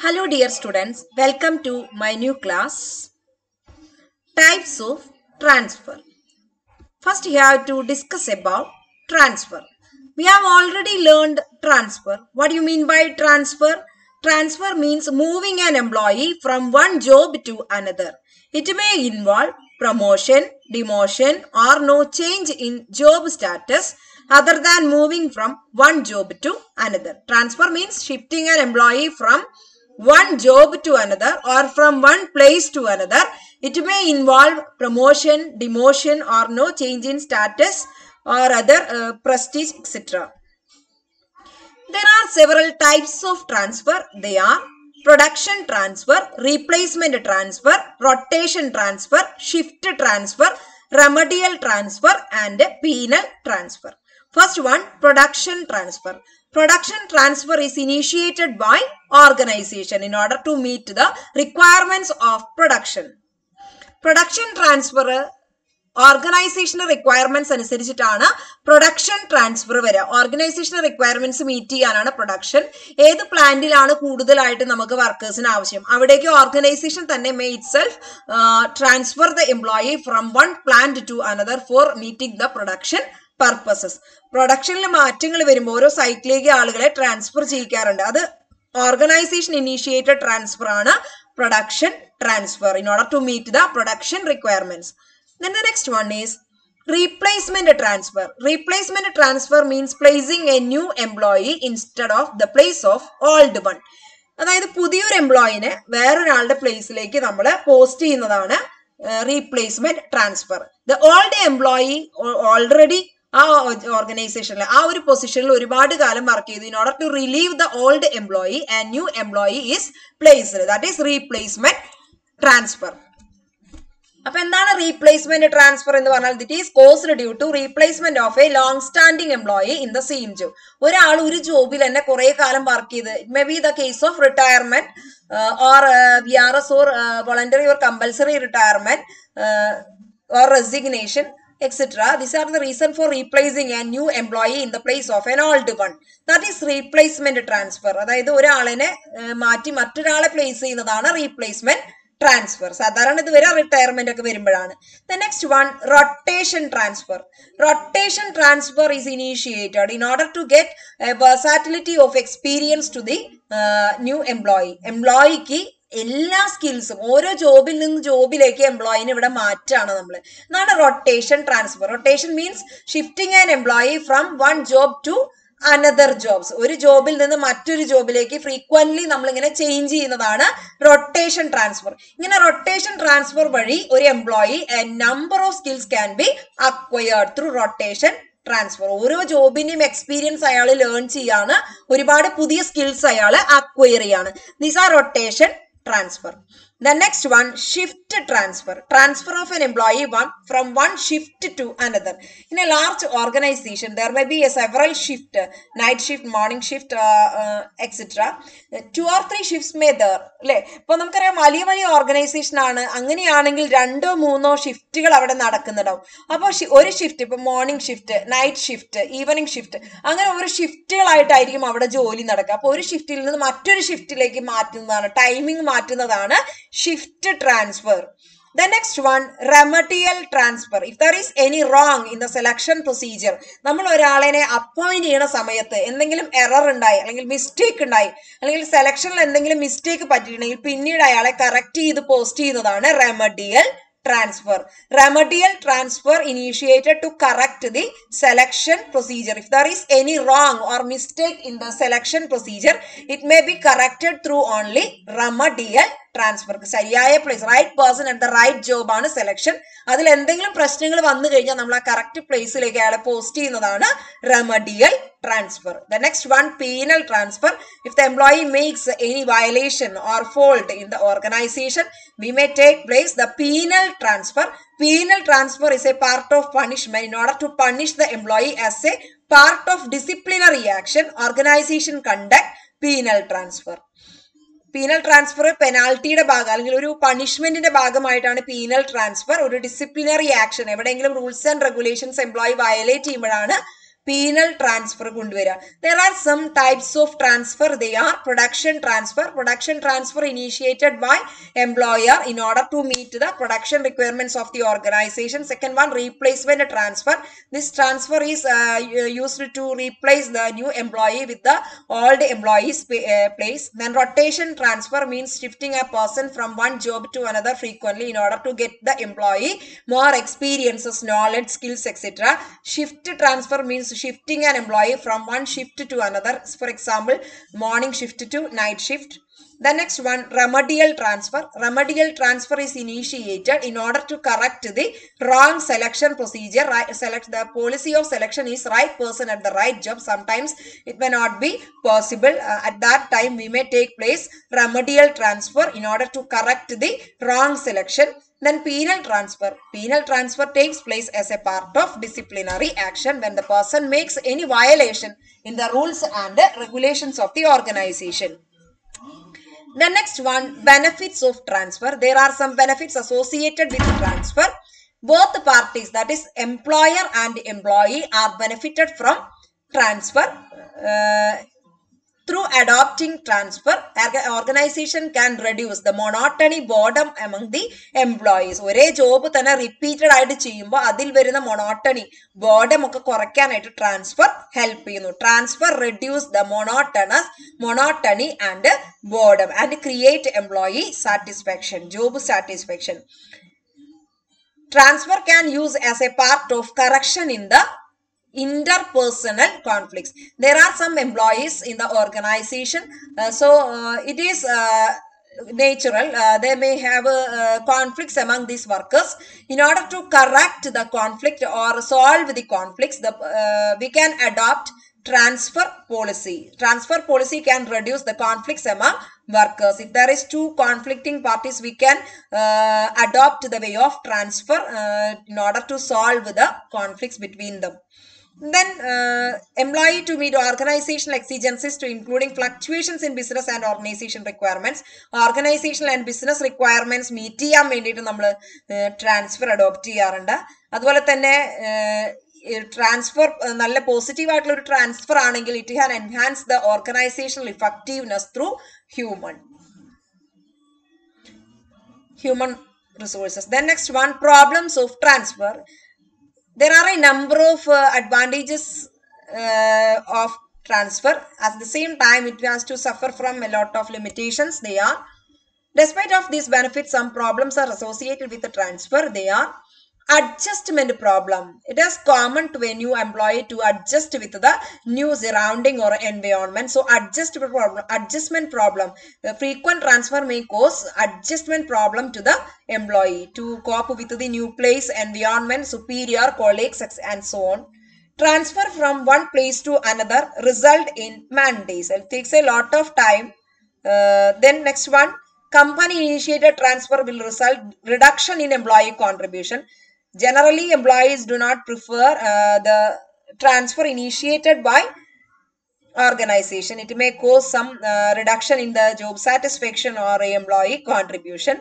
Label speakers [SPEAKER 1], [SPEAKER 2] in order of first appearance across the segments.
[SPEAKER 1] Hello dear students, welcome to my new class. Types of transfer. First you have to discuss about transfer. We have already learned transfer. What do you mean by transfer? Transfer means moving an employee from one job to another. It may involve promotion, demotion or no change in job status other than moving from one job to another. Transfer means shifting an employee from one job to another or from one place to another. It may involve promotion, demotion or no change in status or other prestige, etc. There are several types of transfer. They are production transfer, replacement transfer, rotation transfer, shift transfer, remedial transfer and penal transfer. First one, production transfer. Production transfer is initiated by organization in order to meet the requirements of production. Production transfer organizational requirements അനുസരിച്ചിട്ടാണ് production transfer വരിക. Organizational requirements meet ചെയ്യാനാണ് production. ഏത് പ്ലാന്റിലാണ് കൂടുതലായിട്ട് നമുക്ക് വർക്കേഴ്സിന് ആവശ്യം, അവിടേക്ക് ഓർഗനൈസേഷൻ തന്നെ may itself transfer the employee from one plant to another for meeting the production purposes. പ്രൊഡക്ഷനിൽ മാറ്റങ്ങൾ വരുമ്പോൾ ഓരോ സൈറ്റിലേക്ക് ആളുകളെ ട്രാൻസ്ഫർ ചെയ്യിക്കാറുണ്ട്. അത് ഓർഗനൈസേഷൻ ഇനീഷ്യേറ്റഡ് ട്രാൻസ്ഫർ ആണ് production transfer in order to meet the production requirements. Then the next one is replacement transfer. Replacement transfer means placing a new employee instead of the place of old one. അതായത് പുതിയൊരു എംപ്ലോയിനെ വേറൊരാളുടെ പ്ലേസിലേക്ക് നമ്മൾ post ചെയ്യുന്നതാണ് replacement transfer. The old employee already ആ ഓർഗനൈസേഷനിൽ ആ ഒരു പൊസിഷനിൽ ഒരുപാട് കാലം വർക്ക് ചെയ്തു. In order to relieve the old employee and new employee is placed. That is replacement transfer. അപ്പൊ എന്താണ് റീപ്ലേസ്മെന്റ് ട്രാൻസ്ഫർ എന്ന് പറഞ്ഞാൽ? It is caused due to replacement of a long standing employee in the same job. ഒരാൾ ഒരു ജോബിൽ തന്നെ കുറെ കാലം വർക്ക് ചെയ്ത്, it may be the case of retirement or VRS or voluntary or compulsory retirement or resignation etc. These are the reason for replacing a new employee in the place of an old one. That is replacement transfer. അതായത് ഒരാളിനെ മാറ്റി മറ്റൊരാളെ place ചെയ്യുന്നതാണ് replacement transfer. സാധാരണ ഇത് വരെ retirement ഒക്കെ വരുമ്പോഴാണ്. The next one, rotation transfer. Rotation transfer is initiated in order to get a versatility of experience to the new employee. എംപ്ലോയിക്ക് എല്ലാ സ്കിൽസും ഓരോ ജോബിൽ നിന്ന് ജോബിലേക്ക് എംപ്ലോയിനെ ഇവിടെ മാറ്റാണ് നമ്മൾ. എന്നാണ് rotation transfer. Rotation means shifting an employee from one job to another jobs. ഒരു ജോബിൽ നിന്ന് മറ്റൊരു ജോബിലേക്ക് ഫ്രീക്വന്റ്ലി നമ്മളിങ്ങനെ ചേഞ്ച് ചെയ്യുന്നതാണ് റൊട്ടേഷൻ ട്രാൻസ്ഫർ. ഇങ്ങനെ റൊട്ടേഷൻ ട്രാൻസ്ഫർ വഴി ഒരു employee a number of skills can be acquired through rotation transfer. ഓരോ ജോബിന്റെയും എക്സ്പീരിയൻസ് അയാൾ ലേൺ ചെയ്യാണ്, ഒരുപാട് പുതിയ സ്കിൽസ് അയാൾ അക്വയർ ചെയ്യാണ്. These are rotation transfer. The next one, shift transfer. Transfer of an employee from one shift to another. In a large organization, there may be a several shift, night shift, morning shift, etc. 2 or 3 shifts may there. അല്ലെ, ഇപ്പൊ നമുക്കറിയാം വലിയ വലിയ organisation ആണ്. അങ്ങനെയാണെങ്കിൽ 2-3 ഷിഫ്റ്റുകൾ അവിടെ നടക്കുന്നുണ്ടാവും. അപ്പൊ ഒരു ഷിഫ്റ്റ്, ഇപ്പൊ morning shift, night shift, evening shift, അങ്ങനെ ഒരു ഷിഫ്റ്റുകളായിട്ടായിരിക്കും അവിടെ ജോലി നടക്കുക. അപ്പൊ ഒരു ഷിഫ്റ്റിൽ നിന്ന് മറ്റൊരു ഷിഫ്റ്റിലേക്ക് മാറ്റുന്നതാണ്, timing മാറ്റുന്നതാണ് shift transfer. The next one, remedial transfer. If there is any wrong in the selection procedure, നമ്മൾ ഒരാളെ അപ്പോയിന്റ് ചെയ്യുന്ന സമയത്ത് എന്തെങ്കിലും എറർ ഉണ്ടായി അല്ലെങ്കിൽ മിസ്റ്റേക്ക് ഉണ്ടായി അല്ലെങ്കിൽ സെലക്ഷനിൽ എന്തെങ്കിലും മിസ്റ്റേക്ക് പറ്റിയിട്ടുണ്ടെങ്കിൽ പിന്നീട് അയാളെ കറക്റ്റ് ചെയ്ത് പോസ്റ്റ് ചെയ്യുന്നതാണ് remedial transfer. Remedial transfer initiated to correct the selection procedure. If there is any wrong or mistake in the selection procedure, it may be corrected through only remedial transfer. ശരിയായ place, right person at the right job ആണ് selection. അതിൽ എന്തെങ്കിലും പ്രശ്നങ്ങൾ വന്നു കഴിഞ്ഞാൽ നമ്മൾ ആ correct പ്ലേസിലേക്ക് അയാളെ പോസ്റ്റ് ചെയ്യുന്നതാണ് remedial transfer. The next one, penal transfer. If the employee makes any violation or fault in the organization, we may take place the penal transfer. Penal transfer is a part of punishment. In order to punish the employee as a part of disciplinary action, organization conduct penal transfer. Penal transfer പെനാൽറ്റിയുടെ ഭാഗം അല്ലെങ്കിൽ ഒരു പണിഷ്മെന്റിന്റെ ഭാഗമായിട്ടാണ് penal transfer. ഒരു disciplinary action, എവിടെയെങ്കിലും rules and regulations employee violate ചെയ്യുമ്പോഴാണ് penal transfer കൊണ്ടുവരിക. There are some types of transfer. They are production transfer. Production transfer initiated by employer in order to meet the production requirements of the organization. Second one, replacement transfer. This transfer is used to replace the new employee with the old employee's place. Then rotation transfer means shifting a person from one job to another frequently in order to get the employee more experiences, knowledge, skills, etc. Shift transfer means shifting an employee from one shift to another. For example, morning shift to night shift. The next one, remedial transfer. Remedial transfer is initiated in order to correct the wrong selection procedure. The policy of selection is right person at the right job. Sometimes it may not be possible. At that time, we may take place remedial transfer in order to correct the wrong selection. Then penal transfer. Penal transfer takes place as a part of disciplinary action when the person makes any violation in the rules and regulations of the organization. The next one, benefits of transfer. There are some benefits associated with transfer. Both parties, that is employer and employee, are benefited from transfer. Through adopting transfer, organization can reduce the monotony, boredom among the employees. ഒരേ job തന്നെ repeated ആയിട്ട് ചെയ്യുമ്പോൾ അതിൽ വരുന്ന monotony, boredom ഒക്കെ കുറയ്ക്കാനായിട്ട് transfer help ചെയ്യുന്നു. Transfer reduce the monotony and boredom and create employee satisfaction, job satisfaction. Transfer can use as a part of correction in the interpersonal conflicts. There are some employees in the organization, it is natural they may have conflicts among these workers. In order to correct the conflict or solve the conflicts, we can adopt transfer policy. Transfer policy can reduce the conflicts among workers. If there is two conflicting parties, we can adopt the way of transfer in order to solve the conflicts between them. Then employee to meet organizational exigencies to including fluctuations in business and organization requirements. Organizational and business requirements meet ചെയ്യാൻ വേണ്ടിയിട്ട് നമ്മൾ transfer adopt ചെയ്യാറുണ്ട്. അതുപോലെ തന്നെ transfer നല്ല positive ആയിട്ടുള്ള ഒരു transfer ആണെങ്കിൽ ഇറ്റ് ഹാൻ enhance the organisational effectiveness through human resources. Then next one, problems of transfer. There are a number of advantages of transfer. At the same time, it has to suffer from a lot of limitations. They are, despite of these benefits, some problems are associated with the transfer. They are adjustment problem. It is common to a new employee to adjust with the new surrounding or environment. So adjustment problem. The frequent transfer may cause adjustment problem to the employee to cope with the new place, environment, superior, colleagues, and so on. Transfer from one place to another result in mandates. It takes a lot of time. Then next one, company initiated transfer will result reduction in employee contribution. Generally, employees do not prefer the transfer initiated by organization. It may cause some reduction in the job satisfaction or employee contribution.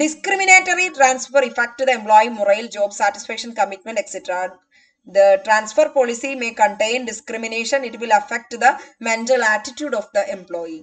[SPEAKER 1] Discriminatory transfer affect the employee morale, job satisfaction, commitment, etc. The transfer policy may contain discrimination. It will affect the mental attitude of the employee.